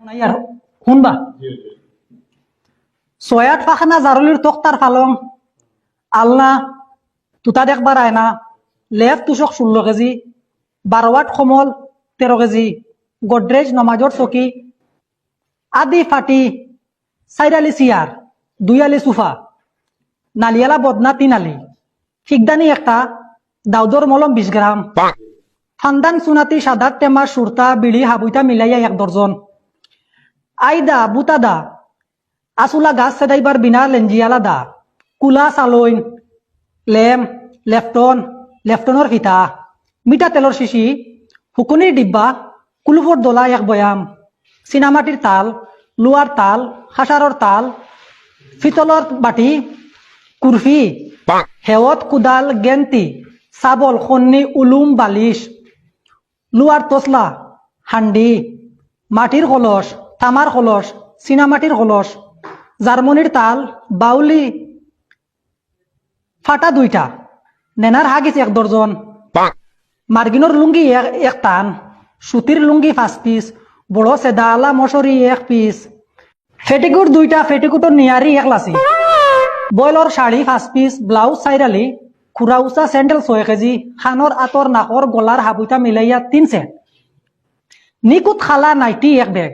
আর শুনবা ছয়াত ফাখানা জারুলির তক্তার ফালং আলনা তুতা দেখবার আয়না লেফ তুষক 16 কেজি 12 ওয়াট কমল 13 কেজি গোদরেজ নমাজর চকি আদি ফাটি 4 আলি চেয়ার 2 আলি সোফা নালিয়ালা বদনা 3 আলি শিকদানি একটা দাউদর মলম 20 গ্রাম ফান্দান সুনাতি সাদাত টেমা সুরতা বিড়ি হাবুইতা মিলাইয়া 1 দর্জন আইদা বুতাদা আসুলা গাছ সেদাইবার বিনা লেঞ্জিয়ালা দা কুলা সালইন লেম লেফটনের ফিতা মিঠা তেলর শিশি হুকুনির ডিব্বা কুলুফর দোলা 1 বয়াম চিনামাটির তাল লুয়ার তাল হাসারর তাল ফিতলর বাটি কুরফি হেওত কুদাল গেন্তি সাবল খন্নি উলুম বালিশ লুয়ার তসলা হান্ডি মাটির কলস তামার কলস চিনামাটির কলস জার্মনির তাল বাউলি ফাটা 2টা নেনার হাগিস 1 দর্জন মার্গিনোর লুঙ্গি 1 টান সুতির লুঙ্গি 5 পিস বড় সেদা আলা মশরি 1 পিস ফেটিকুট 2টা ফেটিকুটর নিয়ারি 1 লাসি বয়লর শাড়ি 5 পিস ব্লাউজ 4 আলি খুরাউসা স্যান্ডেল 6 কেজি খানর আতর নাকর গলার হাবুইতা মিলাইয়া 3 সেট নিকুত খালা নাইটি 1 ব্যাগ